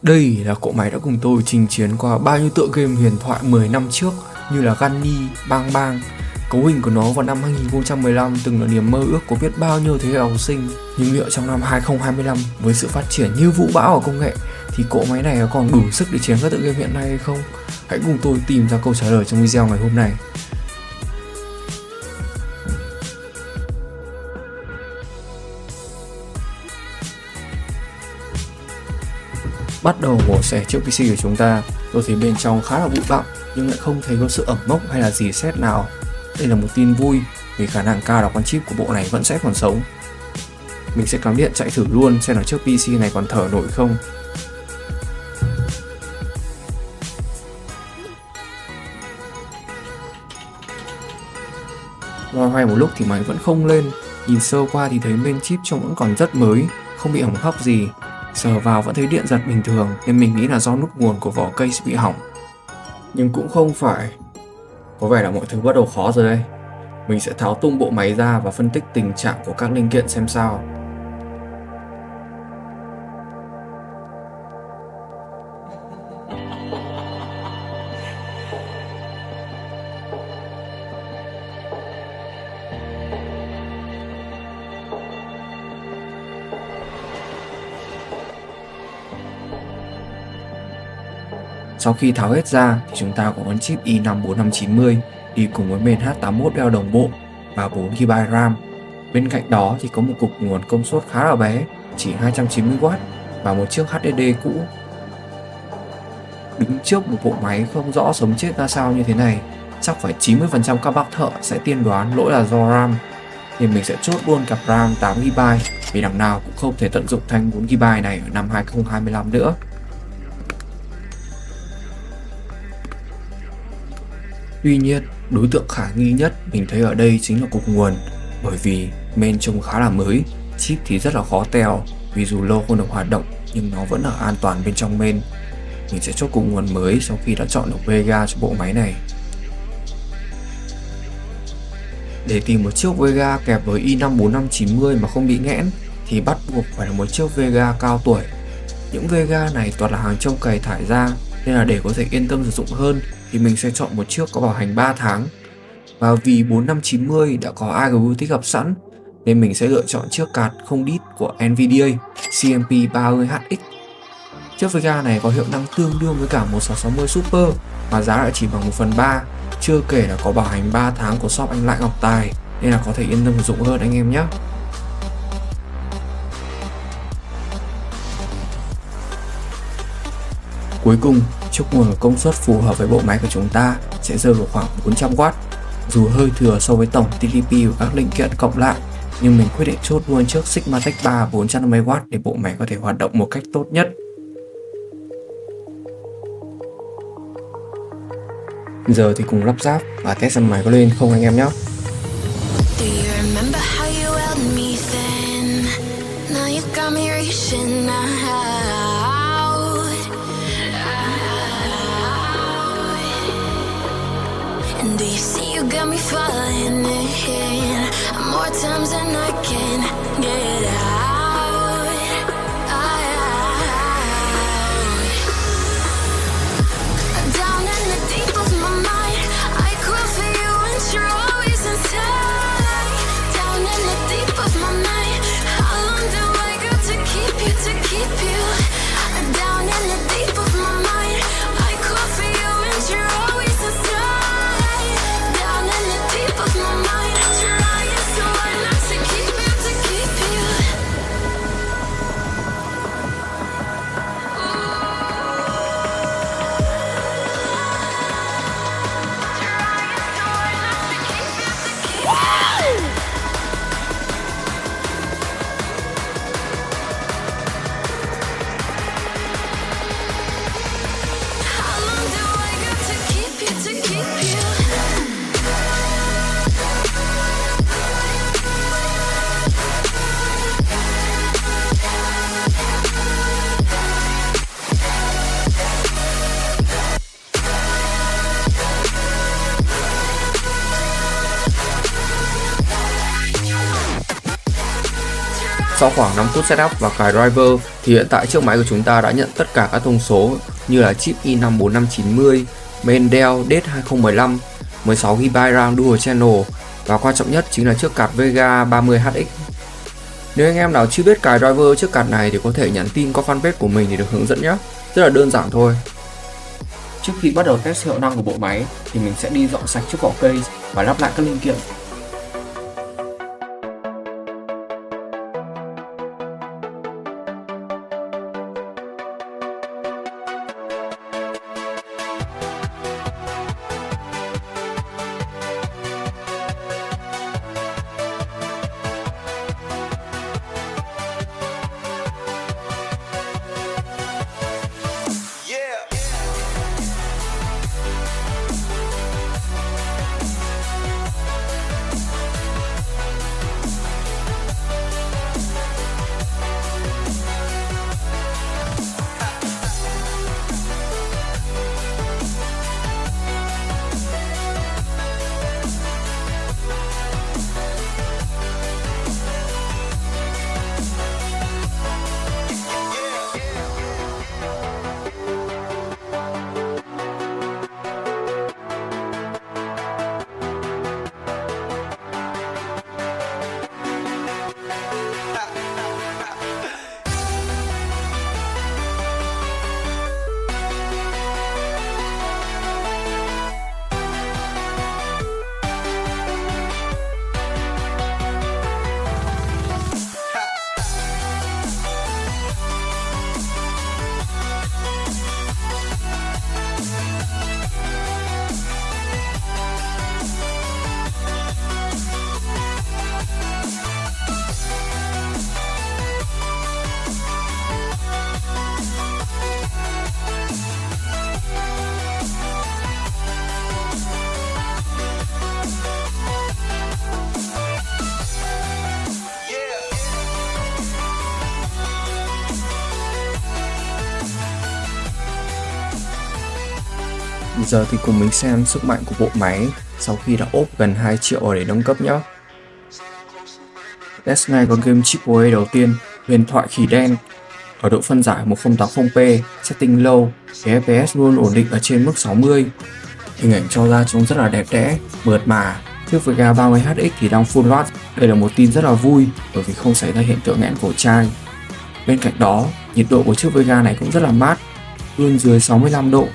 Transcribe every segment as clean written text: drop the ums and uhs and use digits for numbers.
Đây là cỗ máy đã cùng tôi chinh chiến qua bao nhiêu tựa game huyền thoại 10 năm trước như là Gunny, Bang Bang. Cấu hình của nó vào năm 2015 từng là niềm mơ ước của biết bao nhiêu thế hệ học sinh. Nhưng liệu trong năm 2025 với sự phát triển như vũ bão ở công nghệ thì cỗ máy này còn đủ sức để chiến các tựa game hiện nay hay không? Hãy cùng tôi tìm ra câu trả lời trong video ngày hôm nay. Bắt đầu mổ xẻ chiếc PC của chúng ta, tôi thấy bên trong khá là bụi bặm nhưng lại không thấy có sự ẩm mốc hay là gì sét nào. Đây là một tin vui vì khả năng cao là con chip của bộ này vẫn sẽ còn sống. Mình sẽ cắm điện chạy thử luôn xem là chiếc PC này còn thở nổi không. Loay hoay một lúc thì máy vẫn không lên. Nhìn sơ qua thì thấy bên chip trông vẫn còn rất mới, không bị hỏng hóc gì. Sờ vào vẫn thấy điện giật bình thường nên mình nghĩ là do nút nguồn của vỏ case bị hỏng. Nhưng cũng không phải. Có vẻ là mọi thứ bắt đầu khó rồi đây. Mình sẽ tháo tung bộ máy ra và phân tích tình trạng của các linh kiện xem sao. Sau khi tháo hết ra thì chúng ta có con chip i5 4590 đi cùng với main H81 Dell đồng bộ và 4GB RAM. Bên cạnh đó thì có một cục nguồn công suất khá là bé, chỉ 290W và một chiếc HDD cũ. Đứng trước một bộ máy không rõ sống chết ra sao như thế này, chắc phải 90% các bác thợ sẽ tiên đoán lỗi là do RAM. Thì mình sẽ chốt luôn cặp RAM 8GB vì đằng nào cũng không thể tận dụng thanh 4GB này ở năm 2025 nữa. Tuy nhiên, đối tượng khả nghi nhất mình thấy ở đây chính là cục nguồn, bởi vì main trông khá là mới, chip thì rất là khó tèo vì dù lâu không được hoạt động nhưng nó vẫn ở an toàn bên trong main. Mình sẽ chốt cục nguồn mới sau khi đã chọn được Vega cho bộ máy này. Để tìm một chiếc Vega kẹp với i5 4590 mà không bị nghẽn thì bắt buộc phải là một chiếc Vega cao tuổi. Những Vega này toàn là hàng trông cày thải ra nên là để có thể yên tâm sử dụng hơn thì mình sẽ chọn một chiếc có bảo hành 3 tháng. Và vì 4590 đã có AGU tích hợp sẵn nên mình sẽ lựa chọn chiếc card không đít của Nvidia CMP 30Hx. Chiếc Vega này có hiệu năng tương đương với cả 1660 Super mà giá lại chỉ bằng 1/3, chưa kể là có bảo hành 3 tháng của shop anh Lại Ngọc Tài nên là có thể yên tâm sử dụng hơn anh em nhé. Cuối cùng, chiếc nguồn công suất phù hợp với bộ máy của chúng ta sẽ rơi vào khoảng 400W. Dù hơi thừa so với tổng TDP của các linh kiện cộng lại, nhưng mình quyết định chốt luôn chiếc Sigmatech 3 450W để bộ máy có thể hoạt động một cách tốt nhất. Giờ thì cùng lắp ráp và test xem máy có lên không anh em nhé. Do you see you got me falling in more times than I can get out? Down in the deep of my mind, I crawl for you and you're always inside. Down in the deep of my mind, how long do I got to keep you, to keep you? Down in the deep of my mind, I crawl for you and you're always inside. Sau khoảng 5 phút setup và cài driver thì hiện tại chiếc máy của chúng ta đã nhận tất cả các thông số như là chip i5 4590, main Dell DDR3 Bus, 16GB RAM Dual Channel và quan trọng nhất chính là chiếc card Vega 30Hx. Nếu anh em nào chưa biết cài driver chiếc card này thì có thể nhắn tin qua fanpage của mình để được hướng dẫn nhé. Rất là đơn giản thôi. Trước khi bắt đầu test hiệu năng của bộ máy thì mình sẽ đi dọn sạch chiếc vỏ case và lắp lại các linh kiện. Giờ thì cùng mình xem sức mạnh của bộ máy sau khi đã ốp gần 2 triệu để nâng cấp nhé. Test ngay con game AAA đầu tiên, huyền thoại khỉ đen. Ở độ phân giải 1080p, setting low, thì FPS luôn ổn định ở trên mức 60. Hình ảnh cho ra trông rất là đẹp đẽ, mượt mà. Chiếc Vega 30Hx thì đang full load. Đây là một tin rất là vui bởi vì không xảy ra hiện tượng nghẽn cổ chai. Bên cạnh đó, nhiệt độ của chiếc Vega này cũng rất là mát, luôn dưới 65 độ.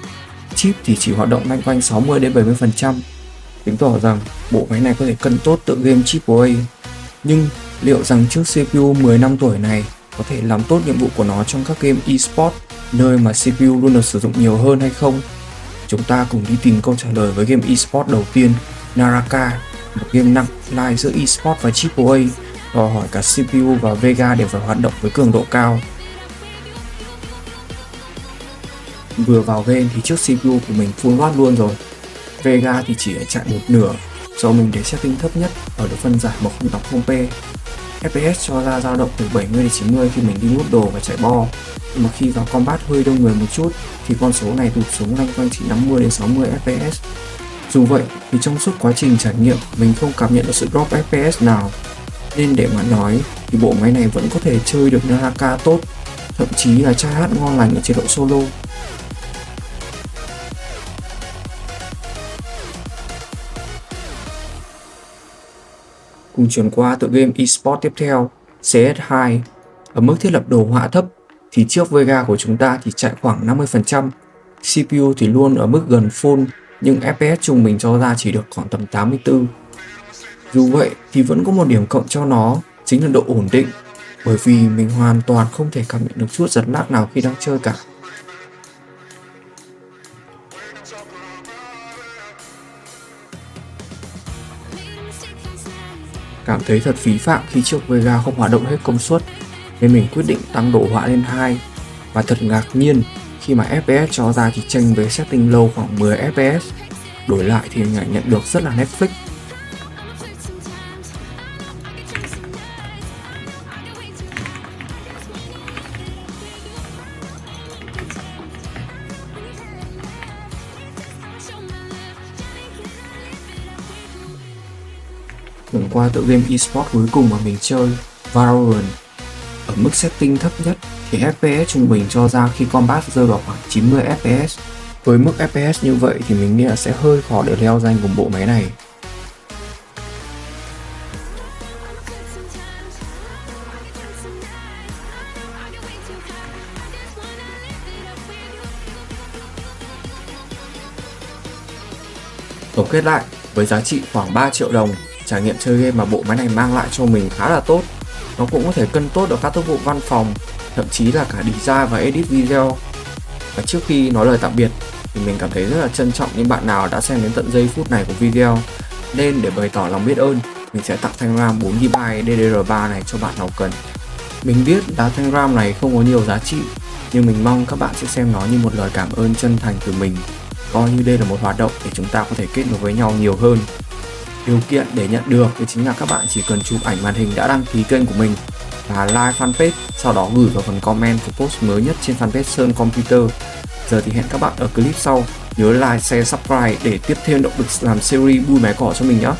Chip thì chỉ hoạt động loanh quanh 60 đến 70%, chứng tỏ rằng bộ máy này có thể cân tốt tựa game AAA. Nhưng liệu rằng chiếc CPU 10 năm tuổi này có thể làm tốt nhiệm vụ của nó trong các game eSport, nơi mà CPU luôn được sử dụng nhiều hơn hay không? Chúng ta cùng đi tìm câu trả lời với game eSport đầu tiên, Naraka, một game nặng lai giữa eSport và AAA, đòi hỏi cả CPU và Vega đều phải hoạt động với cường độ cao. Vừa vào game thì chiếc CPU của mình full load luôn rồi. Vega thì chỉ chạy một nửa do mình để setting thấp nhất ở độ phân giải 1080p. FPS cho ra dao động từ 70 đến 90 khi mình đi nút đồ và chạy bo. Nhưng mà khi vào combat hơi đông người một chút thì con số này tụt xuống loanh quanh chỉ 50 đến 60 FPS. Dù vậy thì trong suốt quá trình trải nghiệm mình không cảm nhận được sự drop FPS nào. Nên để mà nói thì bộ máy này vẫn có thể chơi được Naraka tốt, thậm chí là trai hát ngon lành ở chế độ solo. Cùng chuyển qua tựa game eSport tiếp theo, CS2. Ở mức thiết lập đồ họa thấp thì chiếc Vega của chúng ta thì chạy khoảng 50%, CPU thì luôn ở mức gần full nhưng FPS trung bình cho ra chỉ được khoảng tầm 84. Dù vậy thì vẫn có một điểm cộng cho nó, chính là độ ổn định, bởi vì mình hoàn toàn không thể cảm nhận được chút giật lag nào khi đang chơi cả. Cảm thấy thật phí phạm khi chiếc Vega không hoạt động hết công suất, nên mình quyết định tăng độ họa lên 2. Và thật ngạc nhiên khi mà FPS cho ra chỉ chênh với setting low khoảng 10 FPS. Đổi lại thì hình ảnh nhận được rất là Netflix. Chuyển qua tựa game eSport cuối cùng mà mình chơi, Valorant. mức setting thấp nhất thì FPS trung bình cho ra khi combat rơi vào khoảng 90 FPS. Với mức FPS như vậy thì mình nghĩ là sẽ hơi khó để leo rank cùng bộ máy này. Tổng kết lại, với giá trị khoảng 3 triệu đồng, trải nghiệm chơi game mà bộ máy này mang lại cho mình khá là tốt. Nó cũng có thể cân tốt được các tác vụ văn phòng, thậm chí là cả design và edit video. Và trước khi nói lời tạm biệt thì mình cảm thấy rất là trân trọng những bạn nào đã xem đến tận giây phút này của video. Nên để bày tỏ lòng biết ơn, mình sẽ tặng thanh RAM 4GB DDR3 này cho bạn nào cần. Mình biết là thanh RAM này không có nhiều giá trị, nhưng mình mong các bạn sẽ xem nó như một lời cảm ơn chân thành từ mình. Coi như đây là một hoạt động để chúng ta có thể kết nối với nhau nhiều hơn. Điều kiện để nhận được thì chính là các bạn chỉ cần chụp ảnh màn hình đã đăng ký kênh của mình và like fanpage, sau đó gửi vào phần comment của post mới nhất trên fanpage Sơn Computer. Giờ thì hẹn các bạn ở clip sau. Nhớ like, share, subscribe để tiếp thêm động lực làm series bui máy cỏ cho mình nhé.